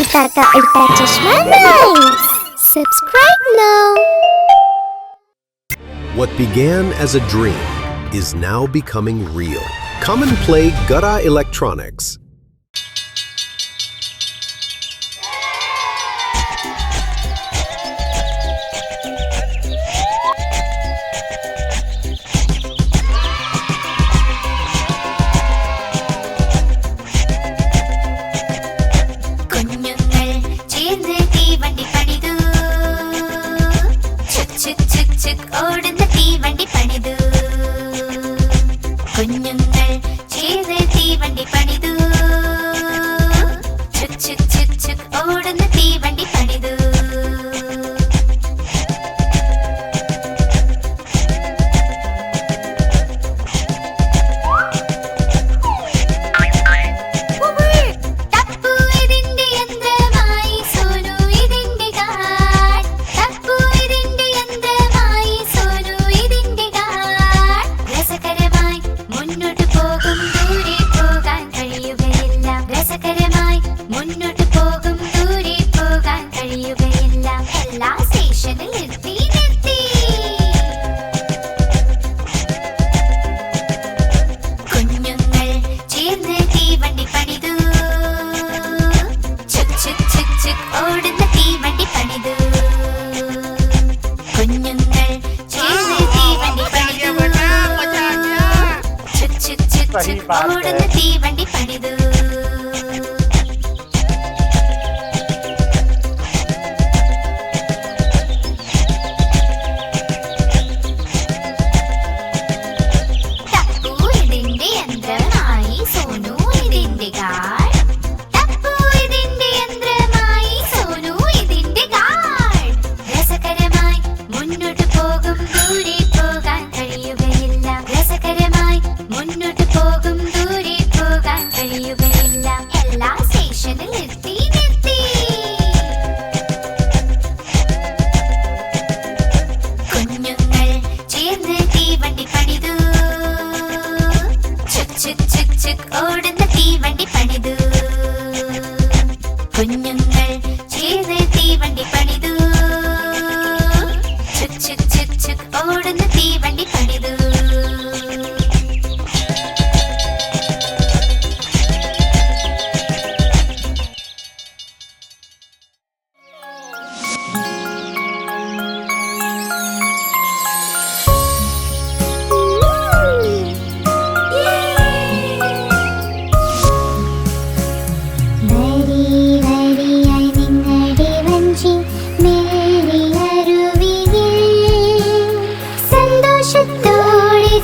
കൂട്ടുകാർക്ക് ഉൾട്ടാ ചഷ്മ Rhymes. Subscribe now. What began as a dream is now becoming real. Come and play Gada Electronics.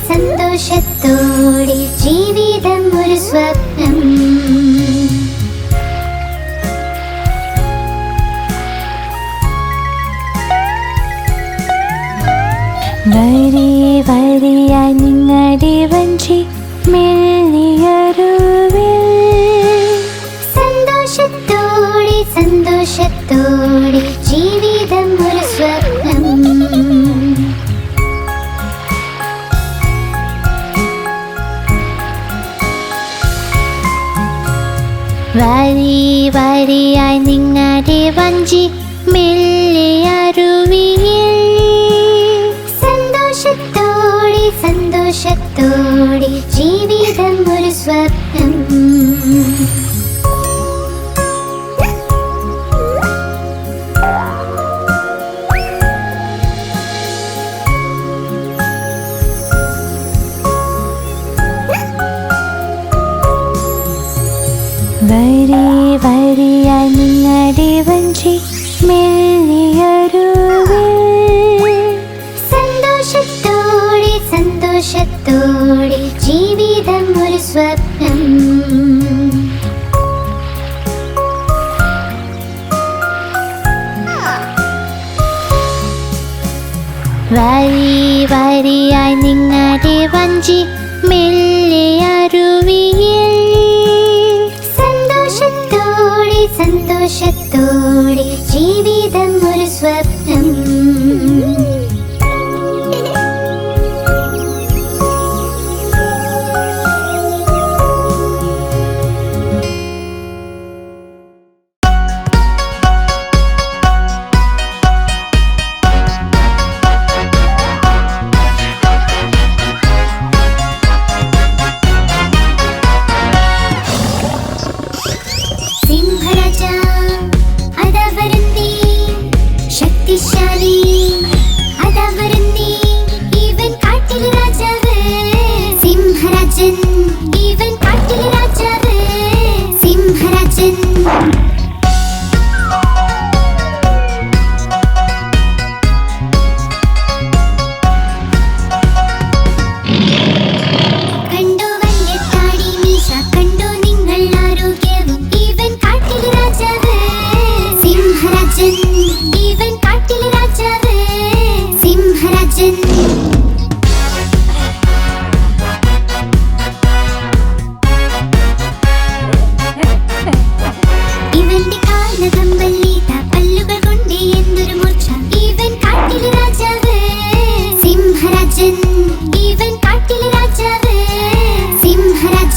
സന്തോഷത്തോടെ ജീവിതം ഒരു സ്വപ്നം. വരി വരിയായി നിങ്ങളുടെ വഞ്ചി മെല്ലിയരുവിൽ സന്തോഷത്തോടെ സന്തോഷത്തോടെ ജീവിതം ഒരു സ്വപ്നം. വരി വരിയായി നിങ്ങളുടെ വഞ്ചി മെല്ലിയരുവിൽ സന്തോഷത്തോടെ സന്തോഷത്തോടെ ജീവിതം ഒരു സ്വപ്നം. വരി വരിയായി നിങ്ങളുടെ വഞ്ചി മെല്ലിയരുവിൽ സന്തോഷത്തോടെ സന്തോഷത്തോടെ ജീവിതം ഒരു സ്വപ്നം. വരി വരിയായി നിങ്ങളുടെ വഞ്ചി മെല്ലിയരുവിൽ സന്തോഷത്തോടെ സന്തോഷത്തോടെ ജീവിതം ഒരു സ്വപ്നം.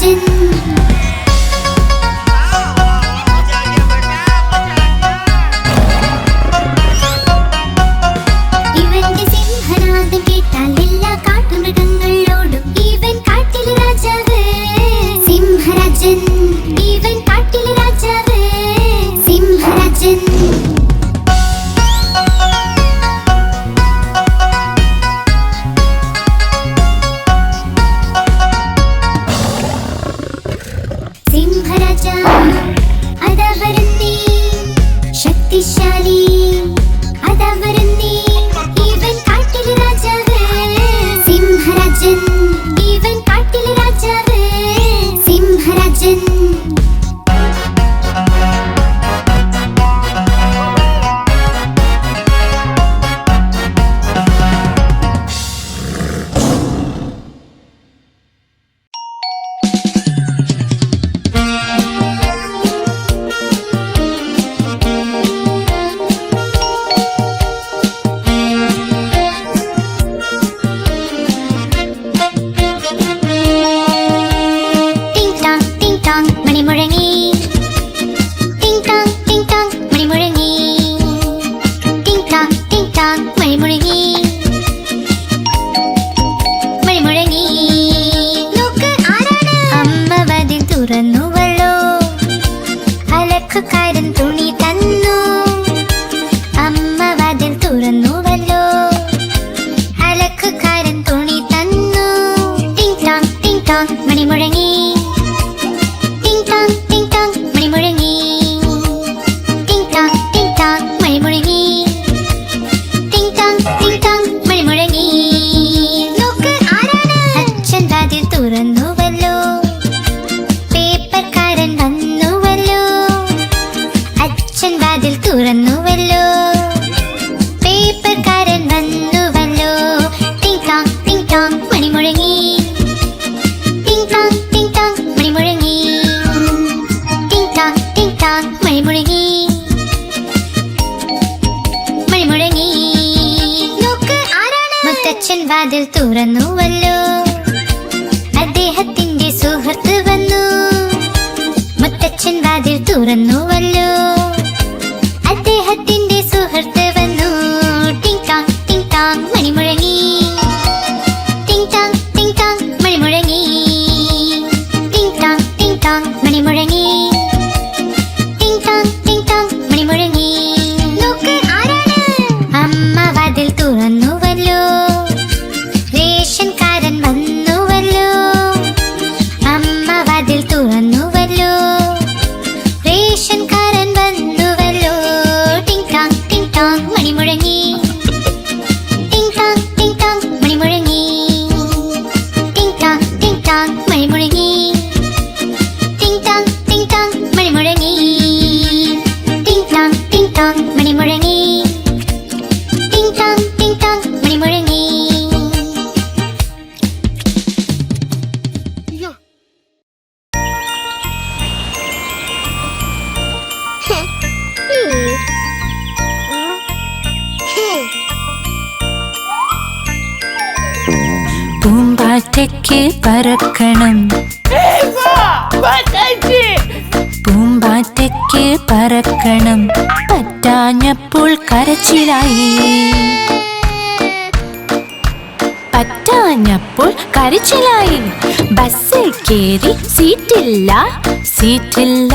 സിംഹരാജൻ ഇവന്റെ സിംഹനാദം കേട്ടാൽ എല്ലാ കാട്ടുമൃഗങ്ങളോടും ഇവൻ കാട്ടിലെ രാജാവ് സിംഹരാജൻ ഇവൻ കാട്ടിലെ രാജാവ് സിംഹരാജൻ സിംഹരാജ അതാ വരുന്നേ ശക്തിശാലി അതാ വരുന്നേ ഇവൻ കാട്ടിലെ രാജാവ് സിംഹരാജൻ ഇവൻ കാട്ടിലെ രാജാവ് സിംഹരാജൻ തുറന്നുവല്ലോ അലക്കുകാരൻ തുണി തന്നു അമ്മ വാതിൽ തുറന്നുവല്ലോ അലക്കുകാരൻ തുണി തന്നു ടിങ് ടോങ് മണി മുഴങ്ങി ടിങ് ടോങ് മണി മുഴങ്ങി ടിങ് ടോങ് മണി മുഴങ്ങി ടിങ് ടോങ് മണി മുഴങ്ങി നോക്ക് ആരാണ് അച്ഛൻ വാതിൽ തുറന്നുവല്ലോ വാതിൽ തുറന്നുവല്ലോ പേപ്പർക്കാരൻ വന്നുവല്ലോ ടിങ് ടോങ് മണി മുഴങ്ങി ടിങ് ടോങ് മണി മുഴങ്ങി ടിങ് ടോങ് മണി മുഴങ്ങി മണി മുഴങ്ങി നോക്ക് ആരാണ് മുത്തച്ഛൻ വാതിൽ തുറന്നുവല്ലോ അദ്ദേഹത്തിന്റെ സുഹൃത്ത് വന്നു മുത്തച്ഛൻ വാതിൽ തുറന്നുവല്ലോ അദ്ദേഹത്തിന്റെ സുഹൃത്ത് വന്നു ടിങ് ടോങ് മണി മുഴങ്ങി ടിങ് ടോങ് മണി മുഴങ്ങി ടിങ് ടോങ് മണി മുഴങ്ങി ടിങ് ടോങ് മണി മുഴങ്ങി നോക്ക് ആരാണ് അമ്മ വാതിൽ തുറന്നുവല്ലോ റേഷൻകാരൻ വന്നുവല്ലോ അമ്മ വാതിൽ തുറന്നുവല്ലോ റേഷൻകാരൻ വന്നുവല്ലോ ടിങ് ടോങ് മണി മുഴങ്ങി ടിങ് ടോങ് മണി മുഴങ്ങി ടിങ് ടോങ് മണി മുഴങ്ങി ടിങ് ടോങ് മണി മുഴങ്ങി ടിങ് ടോങ് മണി മുഴങ്ങി ടിങ് ടോങ് മണി മുഴങ്ങി പൂമ്പാറ്റയ്ക്ക് പറക്കണം പൂമ്പാറ്റയ്ക്ക് പറക്കണം പറ്റാഞ്ഞപ്പോൾ കരച്ചിലായി പറ്റാഞ്ഞപ്പോൾ കരച്ചിലായി ബസ്സിൽ കേറി സീറ്റില്ല സീറ്റില്ല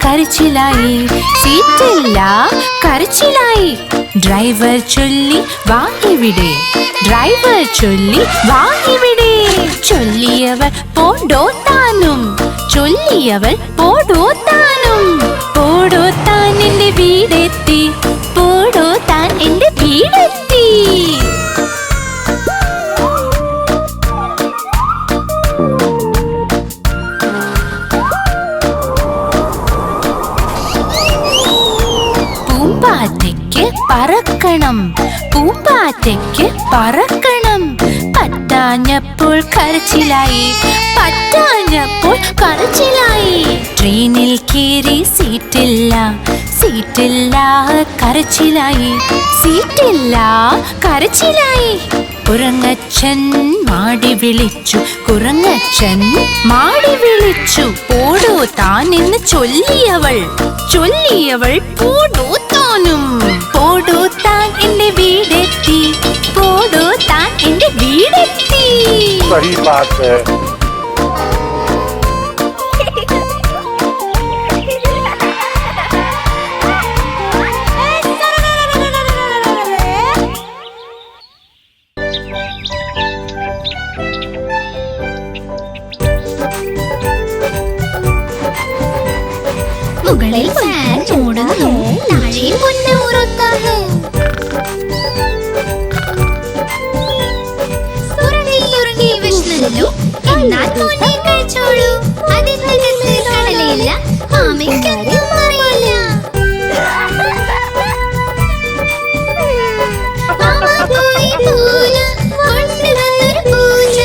കരച്ചിലായി സീറ്റില്ല കരച്ചിലായി ഡ്രൈവർ ചൊല്ലി വാ ഇവിടെ ഡ്രൈവർ ചൊല്ലി വാ ഇവിടെ ചൊല്ലിയവർ പോടോ താനും ചൊല്ലിയവൾ പോടോ താനും പോടോ താൻ എന്റെ വീടെത്തി പോടോ താൻ എന്റെ വീടെത്തി പൂമ്പാറ്റയ്ക്ക് പറക്കണം പൂമ്പാറ്റയ്ക്ക് പറക്കണം പറ്റാഞ്ഞപ്പോൾ കരച്ചിലായി പറ്റാഞ്ഞപ്പോൾ കരച്ചിലായി ട്രെയിനിൽ കേറി സീറ്റില്ല സീറ്റില്ല കരച്ചിലായി സീറ്റില്ല കരച്ചിലായി കുരങ്ങച്ചൻ മാടി വിളിച്ചു, കുരങ്ങച്ചൻ മാടി വിളിച്ചു. പോടോ താൻ എന്ന് ചൊല്ലിയവൾ, ചൊല്ലിയവൾ പോടോ താനും. പോടോ താൻ എന്റെ വീടെത്തി, പോടോ താൻ എന്റെ വീടെത്തി. सही बात है. മുകളിൽ ഫാൻ ഓടുന്നു, താഴെ പൊന്ന് ഉറങ്ങുന്നു. ഉറങ്ങി വിഷ്ണല്ലോ, എന്നാൽ മോനെ കഴിച്ചോളൂ. അതിനകത്ത് കടലയില്ല, ആമയ്ക്കൊന്നും അറിയില്ല. മാമ പോയി പൂന കൊണ്ടുവന്നൊരു പൂച്ച,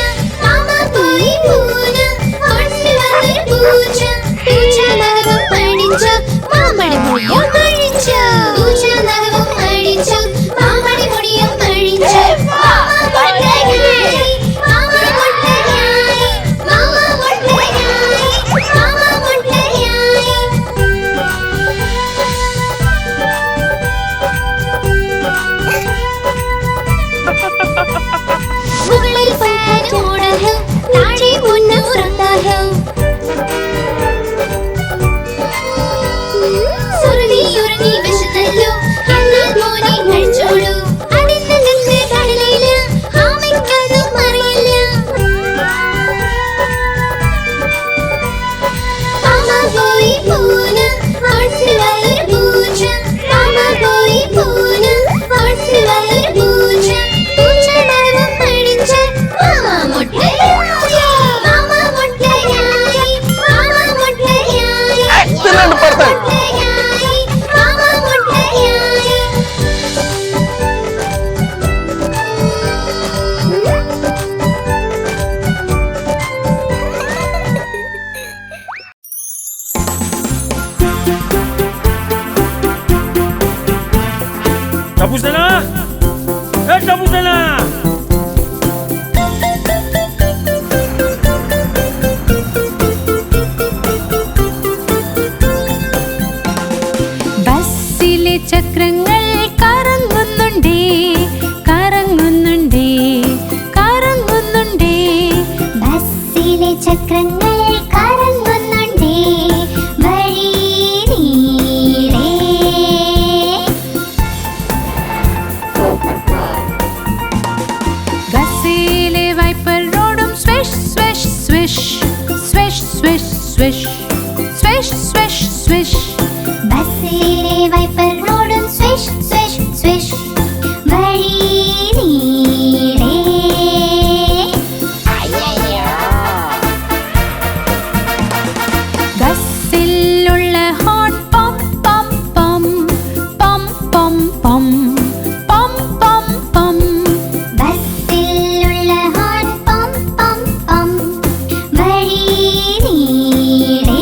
മാമ പോയി പൂന കൊണ്ടുവന്നൊരു പൂച്ച. പൂച്ച നഖവും അടിച്ചു, മാമടി മുടിയും അഴിച്ചു. പൂച്ച നഖവും അഴിച്ചു, മാമടി മുടിയും അഴിച്ചു. മാമ മുട്ടയായി, മാമ മുട്ടയായി, മാമ മുട്ടയായി, മാമ മുട്ടയായി. മുകളിൽ ഫാൻ ഓടുന്നു, താഴെ പൊന്ന് ഉറങ്ങുന്നു. ഉറങ്ങി വിശന്നല്ലോ, എന്നാൽ മോനെ കഴിച്ചോളൂ. അതിനകത്ത് കടലയില്ല, ആമയ്ക്കൊന്നും അറിയില്ല. മാമ പോയി പൂന കൊണ്ടുവന്നൊരു പൂച്ച, മാമ പോയി പൂന കൊണ്ടുവന്നൊരു പൂച്ച. പൂച്ച നഖവും അഴിച്ച്, മാമ മുട്ടയായി, മാമ മുട്ടയായി, മാമ മുട്ടയായി. Excellent person. Tapos na na! Tapos na na! ബസ്സിലെ ചക്രങ്ങൾ കറങ്ങുന്നുണ്ടേ, കറങ്ങുന്നുണ്ടേ, കറങ്ങുന്നുണ്ടേ. ബസ്സിലെ ചക്രങ്ങൾ കറങ്ങുന്നുണ്ടേ, വഴി നീളെ. ബസ്സിലെ വൈപ്പർ റോഡും swish swish swish, swish swish swish, swish swish swish. ബസ്സിലെ വൈപ്പർ റോഡും സ്വിഷ് സ്വിഷ് സ്വിഷ്, വഴി നീളെ. ബസ്സിലുള്ള ഹോൺ പം പം പം, പം പം പം, പം പം പം. ബസ്സിലുള്ള ഹോൺ പം പം പം, വഴി നീളെ.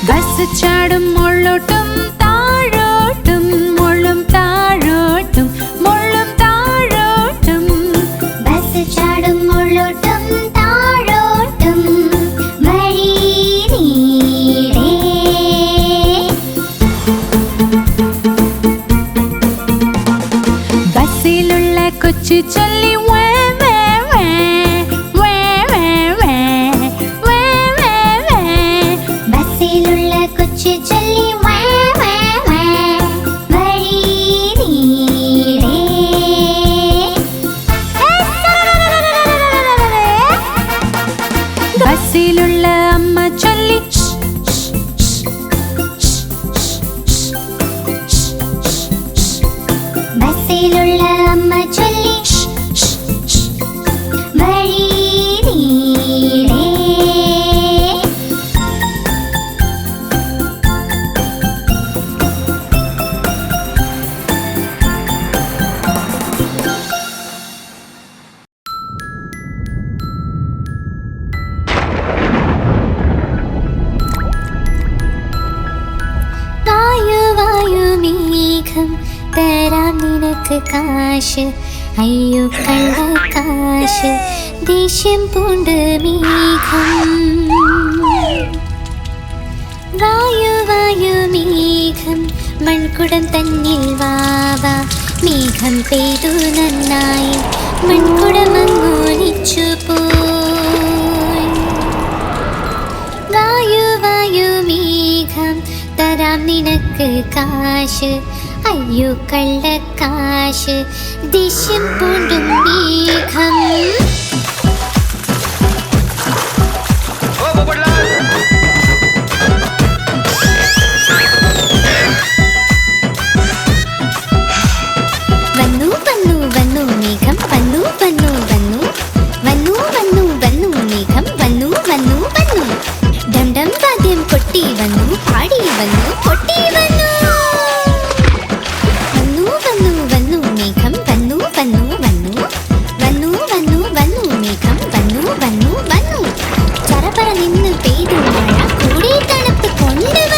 ബസ് ചാടും മുള്ളോട്ടും താഴോട്ടും, മുള്ളും താഴോട്ടും, മുള്ളും താഴോട്ടും. ബസ് ചാടും മുള്ളോട്ടും താഴോട്ടും, വഴി നീളെ. ബസ്സിലുള്ള കൊച്ചു ചൊല്ലി വേ വേ വേ, വേ വേ വേ, വേ വേ വേ. ബസ്സിലുള്ള കൊച്ചു ചൊല്ലി വേ വേ വേ, വഴി നീളെ. ബസ്സിലുള്ള അമ്മ ചൊല്ലി ഷ്, ഷ്, ഷ്, ഷ്, ഷ്, ഷ്, ഷ്, ഷ്. ബസ്സിലുള്ള അമ്മ ചൊല്ലി ഷ്, ഷ്, നിനക്ക് കാശ് അയ്യോ കള്ളക്കാശ് ദേഷ്യം പൂണ്ട് മേഘം വായു വായു മേഘം മൺകുടം തന്നിൽ വാവാ മേഘം പെയ്തു നന്നായി മൺകുടമങ്ങൊലിച്ചു പോയി വായു വായു മേഘം തരാം നിനക്ക് കാശ് അയ്യോ കള്ളക്കാശ് ദേഷ്യം പൂണ്ടും മേഘം വന്നു വന്നു വന്നു മേഘം വന്നു വന്നു വന്നു വന്നു വന്നു വന്നു മേഘം വന്നു വന്നു വന്നു ഡം ഡം വാദ്യം കൊട്ടി വന്നു പാടി വന്നു പൊട്ടി വന്നു വന്നു വന്നു വന്നു മേഘം വന്നു വന്നു വന്നു വന്നു വന്നു വന്നു മേഘം വന്നു വന്നു വന്നു ചറപറ നിന്ന് പെയ്തു മഴ കൂടെ തണുപ്പ് കൊണ്ടുവന്നു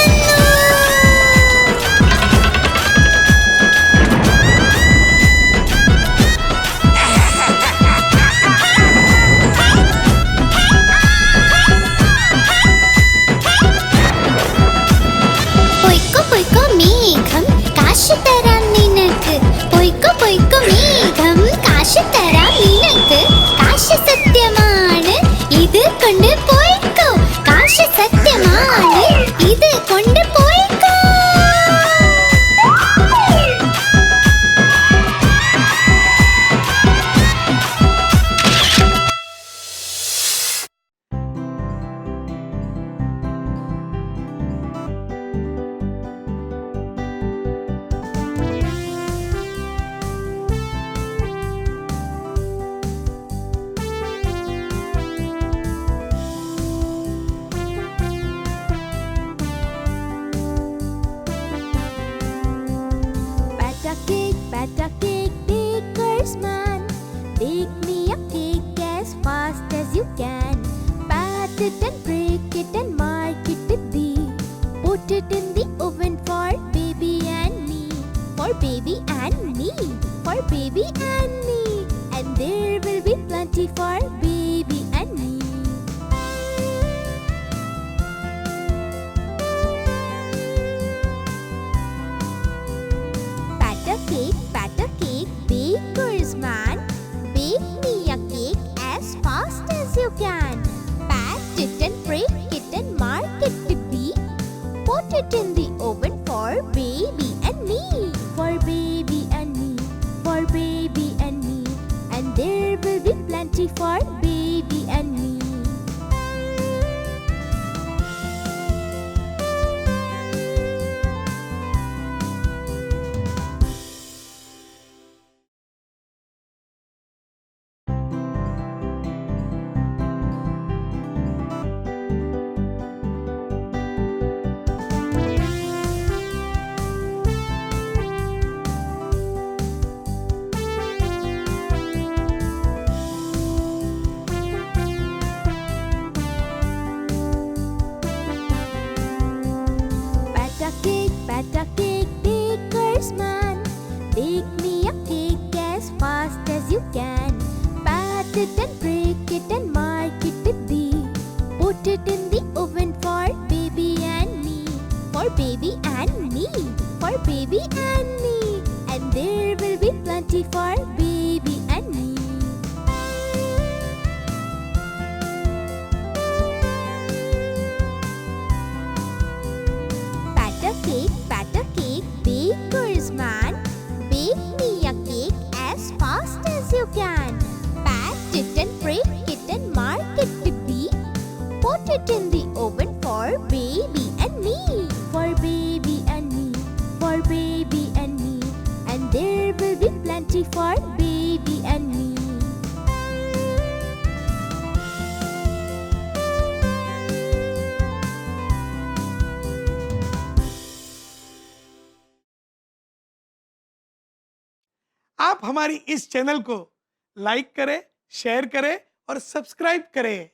പൊയ്ക്കോ പൊയ്ക്കോ മേഘം കാശ് തരാം നിനക്ക് പൊയ്ക്കോ പൊയ്ക്കോ മേഘം കാശ് തരാം നിനക്ക് കാശ് സത്യമാണ് ഇത് കൊണ്ട് പോയിക്കോ കാശ് സത്യമാണ് ഇത് കൊണ്ട് പോയിക്കോ Batter cake, baker's man. Bake me a cake as fast as you can. Pat it and break it and mark it to be. Put it in the oven for baby and me. For baby and me. For baby and me. And there will be plenty for baby and me. Batter cake, baker's man. Bake me a cake as fast as you can. Pat it and break it and mark it to be. Put it in the oven for baby and me. For baby and me. For baby and me. And there will be plenty for baby and me. Batter cake, baker's man. Bake me a cake as fast as you can. Pat it and break it and mark it to be. Put it in the oven for baby and me. For baby and me. For baby and me. And there will be plenty for baby and me. Batter cake, baker's man. Bake me a cake as fast as you can. Pat it and break it and mark it to be. Put it in the oven for baby and me. For baby and me. For baby and me. And there will be plenty for baby and me. आप हमारी इस channel को like करें, share करें और subscribe करें।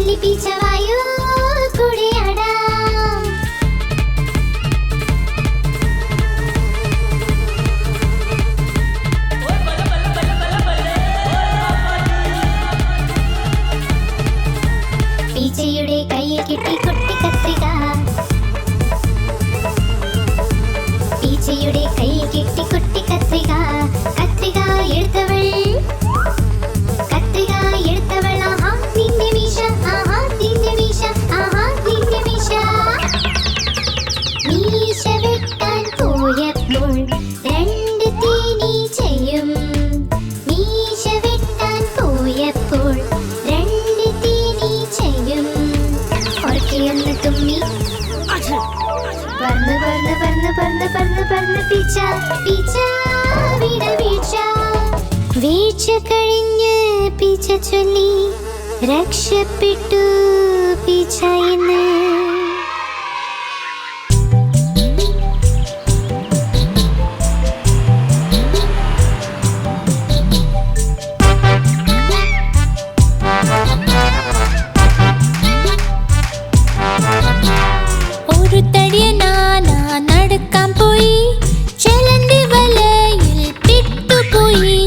ചെല്ലി പീച്ച വായു കൂടെയാടാം. പീച്ചയുടെ കയ്യിൽ കിട്ടി കുട്ടി കത്രിക. പീച്ചയുടെ കയ്യിൽ കിട്ടി കുട്ടി കത്രിക. കത്രിക എടുത്തവൾ, കത്രിക എടുത്തവൾ. ആഹാ നിന്റെ മീശ, ആഹാ നിന്റെ മീശ, ആഹാ നിന്റെ മീശ. മീശ വെട്ടാൻ പോയപ്പോൾ രണ്ട് തേനീച്ചയും. മീശ വെട്ടാൻ പോയപ്പോൾ രണ്ട് തേനീച്ചയും. ഒരക്കെയൊന്ന് തുമ്മി പറന്ന് പറന്ന് പറന്ന് പറന്ന് പറന്ന് പറന്ന് പീച്ച പീച്ച വീണ വീഴ്ച. വീഴ്ച കഴിഞ്ഞ് പീച്ച ചൊല്ലി രക്ഷപ്പെട്ടു പീച്ച എന്ന്. ഒരു തടിയനാന നടക്കാൻ പോയി. ചെലന്തി വലയിൽ പെട്ടുപോയി.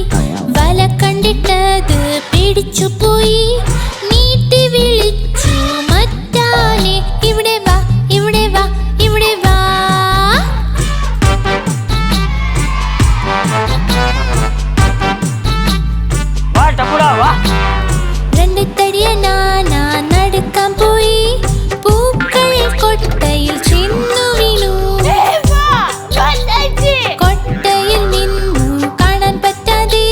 വല കണ്ടിട്ടത് പിടിച്ചുപോയി. നീട്ടി വിളിച്ചു മറ്റാനെ, ഇവിടെ വാ ഇവിടെ വാ ഇവിടെ വാ. രണ്ട് തടിയനാന നടക്കാൻ പോയി. പൂക്കൾ കൊട്ടയിൽ ചെന്നു വീണു. കൊട്ടയിൽ നിന്നു കാണാൻ പറ്റാതെ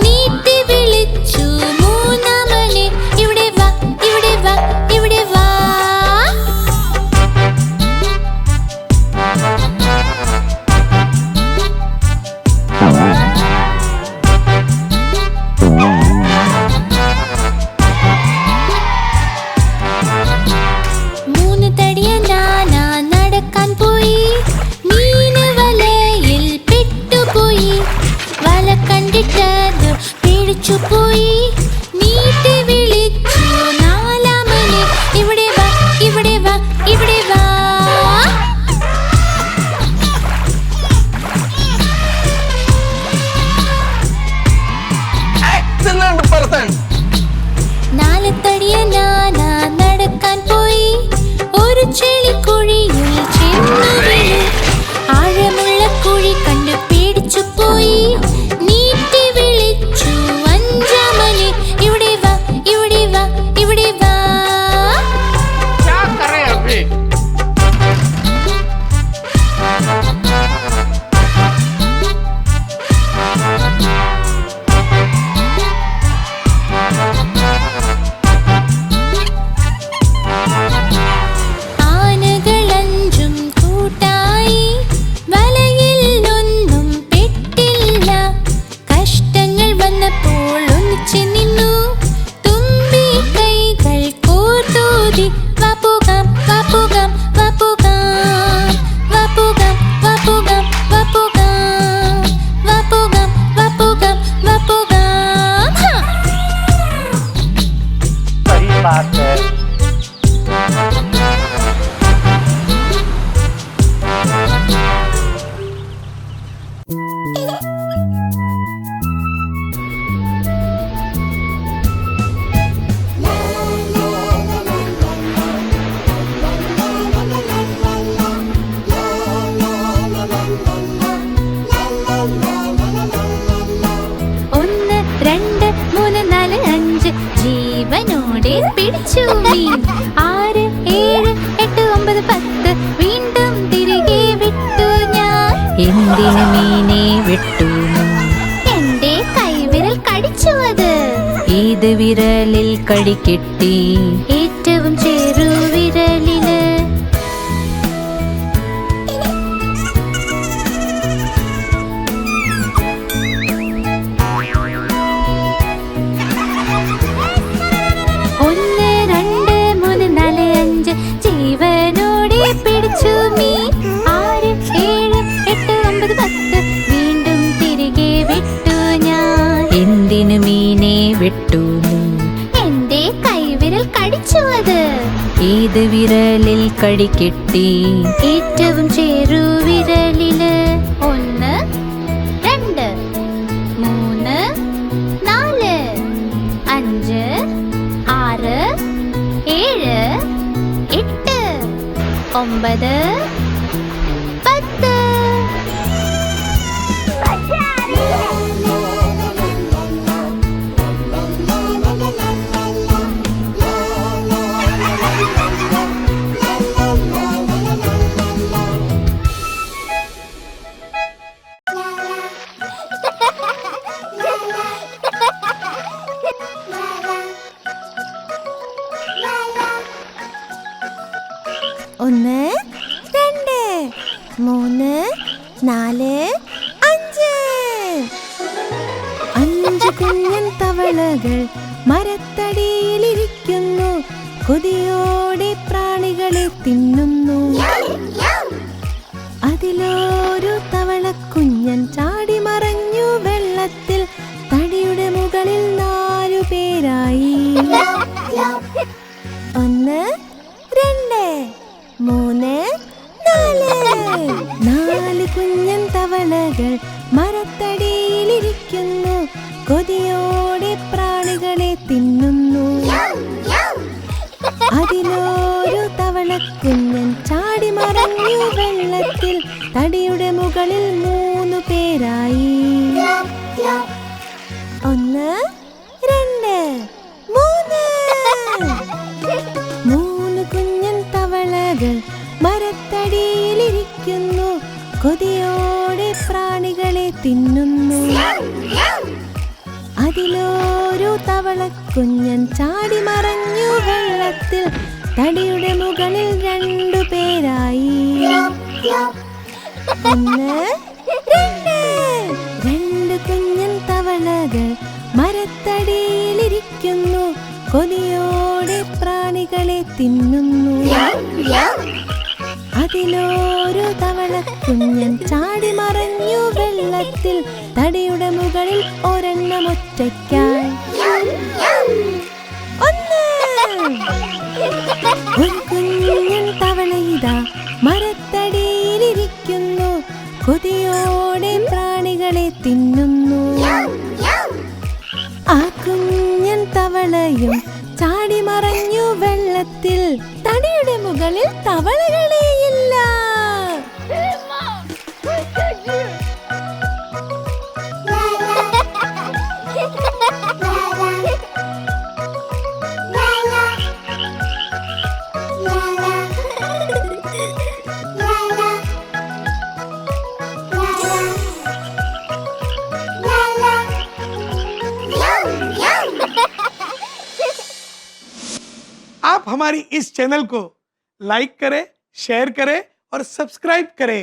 നീട്ടി വിളിച്ചു മൂന്നാമനെ, ഇവിടെ വാ ഇവിടെ വാ ഇവിടെ വാ. മൂന്ന് തടിയനാന നടക്കാൻ പോയി. മീന് വലയിൽ പെട്ടുപോയി. വല കണ്ടിട്ടത് പിടിച്ചുപോയി. നീട്ടി വിളിച്ചു നാലാമനെ, ഇവിടെ വാ ഇവിടെ വാ ഇവിടെ വാ. നാല് തടിയനാന നടക്കാൻ പോയി. ഒരു ചെളിക്കുഴിയിൽ ചെന്നു വീണു. ആഴമുള്ള കുഴി കണ്ട് പേടിച്ചുപോയി. നീട്ടി വിളിച്ചു അഞ്ചാമനെ, ഇവിടെ വാ ഇവിടെ വാ ഇവിടെ വാ. ആനകളഞ്ചും കൂട്ടായി. വലയിൽ ഒന്നും പെട്ടില്ല. കഷ്ടങ്ങൾ വന്നപ്പോൾ ഒന്നിച്ച് നിന്നു. തുമ്പി കൈകൾ കോർത്തൂതി. വപ്പുകം വപ്പുകം വപ്പുകം വപ്പുകം വപ്പുകം വപ്പുകം വപ്പുകം വപ്പുകം വപ്പുകം. सही बात है. ഒന്ന് രണ്ട് മൂന്ന് നാല് അഞ്ച് ജീവനോടെ പിടിച്ചു മീൻ. 6 7 8 9 10 വീണ്ടും തിരികെ വിട്ടു ഞാൻ. എന്തിന് മീനെ വിട്ടു? എന്റെ കൈവിരൽ കടിച്ചു അത്. ഏത് വിരലിൽ കടി കിട്ടി? ഏറ്റവും ചെറുവിരലില്. ഒന്ന് രണ്ട് മൂന്ന് നാല് അഞ്ച് ജീവനോടെ പിടിച്ചു മീൻ. 6 7 8 9 10 വീണ്ടും തിരികെ വിട്ടു ഞാൻ. എന്തിന് മീനെ വിട്ടു? എന്റെ കൈവിരൽ കടിച്ചു ഏത് വിരലിൽ കടികെട്ടി? ഏറ്റവും ചെറുവിരലില് 1 2 3 4 5 6 7 8 9 10. ഒന്ന് രണ്ട് മൂന്ന് നാല് അഞ്ച്. 5 കുഞ്ഞൻ തവളകൾ മരത്തടിയിലിരിക്കുന്നു. കൊതിയോടെ പ്രാണികളെ തിന്നുന്നു. അതിലൊരു തവളക്കുഞ്ഞൻ ചാടി മറഞ്ഞു വെള്ളത്തിൽ. തടിയുടെ മുകളിൽ 4 പേരായി. 1 2 3 4. 4 കുഞ്ഞൻ തവളകൾ മരത്തടിയിലിരിക്കുന്നു. കൊതിയോടെ പ്രാണികളെ തിന്നുന്നു. അതിലൊരു തവളക്കുഞ്ഞൻ ചാടി മറഞ്ഞു വെള്ളത്തിൽ. തടിയുടെ മുകളിൽ 3 പേരായി. 1 2 3. 3 കുഞ്ഞൻ തവളകൾ മരത്തടിയിലിരിക്കുന്നു. കൊതിയോടെ പ്രാണികളെ തിന്നുന്നു. അതിലൊരു തവളക്കുഞ്ഞൻ ചാടി മറഞ്ഞു വെള്ളത്തിൽ. തടിയുടെ മുകളിൽ 2 പേരായി. 1 2. 2 കുഞ്ഞൻ തവളകൾ മരത്തടിയിലിരിക്കുന്നു. കൊതിയോടെ പ്രാണികളെ തിന്നുന്നു. അതിലൊരു തവളക്കുഞ്ഞൻ ചാടി മറഞ്ഞു വെള്ളത്തിൽ. തടിയുടെ മുകളിൽ ഒരെണ്ണം ഒറ്റയ്ക്കായി. 1. ഒരു കുഞ്ഞൻ തവളയിതാ മരത്തടിയിലിരിക്കുന്നു. കൊതിയോടെ പ്രാണികളെ തിന്നുന്നു. ആ കുഞ്ഞൻ തവളയും ചാടി മറഞ്ഞു വെള്ളത്തിൽ. തടിയുടെ മുകളിൽ തവളകളെയില്ല. आप हमारी इस चैनल को लाइक करें, शेयर करें और सब्सक्राइब करें।